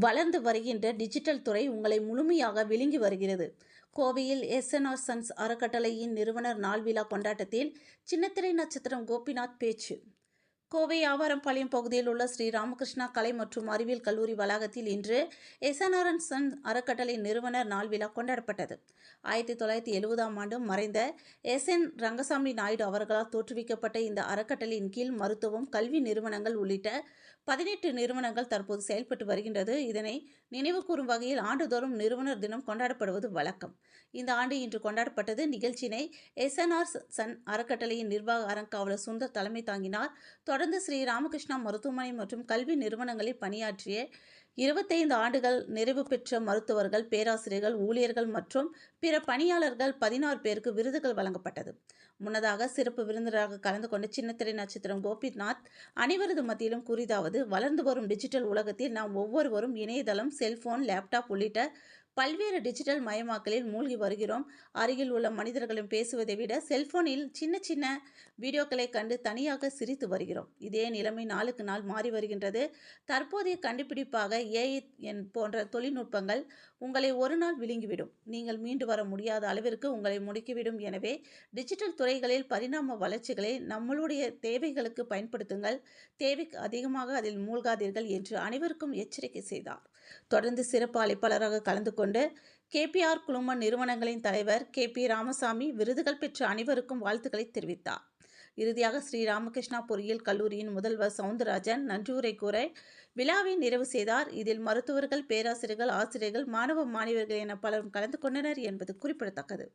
வளர்ந்து வருகின்ற டிஜிட்டல் துறை உங்களை முழுமையாக விழுங்கி வருகிறது. கோவையில் எஸ்.என்.ஆர். சன்ஸ் அறக்கட்டளையின் நிறுவனர் நாள் விழா கொண்டாட்டத்தில் சின்னத்திரை நட்சத்திரம் கோபிநாத் பேச்சு. கோவை ஆவாரம்பாளையம் பகுதியில் உள்ள ஸ்ரீ ராமகிருஷ்ணா கலை மற்றும் அறிவியல் கல்லூரி வளாகத்தில் இன்று எஸ்.என்.ஆர். சன்ஸ் அறக்கட்டளை நிறுவனர் நாள் விழா கொண்டாடப்பட்டது. 1970ஆம் ஆண்டு மறைந்த எஸ்.என். ரங்கசாமி நாயுடு அவர்களால் தோற்றுவிக்கப்பட்ட இந்த அறக்கட்டளையின் கீழ் மருத்துவம், கல்வி நிறுவனங்கள் உள்ளிட்ட 18 நிறுவனங்கள் தற்போது செயல்பட்டு வருகின்றது. இதனை நினைவுகூரும் வகையில் ஆண்டுதோறும் நிறுவனர் தினம் கொண்டாடப்படுவது வழக்கம். இந்த ஆண்டு இன்று கொண்டாடப்பட்டது. நிகழ்ச்சியினை எஸ்.என்.ஆர். சன் அறக்கட்டளையின் நிர்வாக அறங்காவலர் சுந்தர் தலைமை தாங்கினார். தொடர்ந்து ஸ்ரீ ராமகிருஷ்ணா மருத்துவமனை மற்றும் கல்வி நிறுவனங்களில் பணியாற்றிய 25 ஆண்டுகள் நிறைவு பெற்ற மருத்துவர்கள், பேராசிரியர்கள், ஊழியர்கள் மற்றும் பிற பணியாளர்கள் 16 பேருக்கு விருதுகள் வழங்கப்பட்டது. முன்னதாக சிறப்பு விருந்தினராக கலந்து கொண்ட சின்னத்திரை நட்சத்திரம் கோபிநாத் அனைவரது மத்தியிலும் கூறியதாவது: வளர்ந்து வரும் டிஜிட்டல் உலகத்தில் நாம் ஒவ்வொருவரும் இணையதளம், செல்போன், லேப்டாப் உள்ளிட்ட பல்வேறு டிஜிட்டல் மயமாக்கலில் மூழ்கி வருகிறோம். அருகில் உள்ள மனிதர்களும் பேசுவதை விட செல்போனில் சின்ன சின்ன வீடியோக்களை கண்டு தனியாக சிரித்து வருகிறோம். இதே நிலைமை நாளுக்கு நாள் மாறி வருகின்றது. தற்போதைய கண்டுபிடிப்பாக AI போன்ற தொழில்நுட்பங்கள் உங்களை ஒரு நாள் விழுங்கிவிடும். நீங்கள் மீண்டு வர முடியாத அளவிற்கு உங்களை முடுக்கிவிடும். எனவே டிஜிட்டல் துறைகளில் பரிணாம வளர்ச்சிகளை நம்மளுடைய தேவைகளுக்கு பயன்படுத்துங்கள். தேவைக்கு அதிகமாக அதில் மூழ்காதீர்கள் என்று அனைவருக்கும் எச்சரிக்கை செய்தார். தொடர்ந்து சிறப்பு அழைப்பாளராக கலந்து கொண்டு KPR குழும நிறுவனங்களின் தலைவர் KP ராமசாமி விருதுகள் பெற்ற அனைவருக்கும் வாழ்த்துக்களை தெரிவித்தார். இறுதியாக ஸ்ரீ ராமகிருஷ்ணா பொறியியல் கல்லூரியின் முதல்வர் சவுந்தரராஜன் நன்றியுரை கூற விழாவை நிறைவு செய்தார். இதில் மருத்துவர்கள், பேராசிரியர்கள், ஆசிரியர்கள், மாணவ மாணவியர்கள் என பலரும் கலந்து கொண்டனர் என்பது குறிப்பிடத்தக்கது.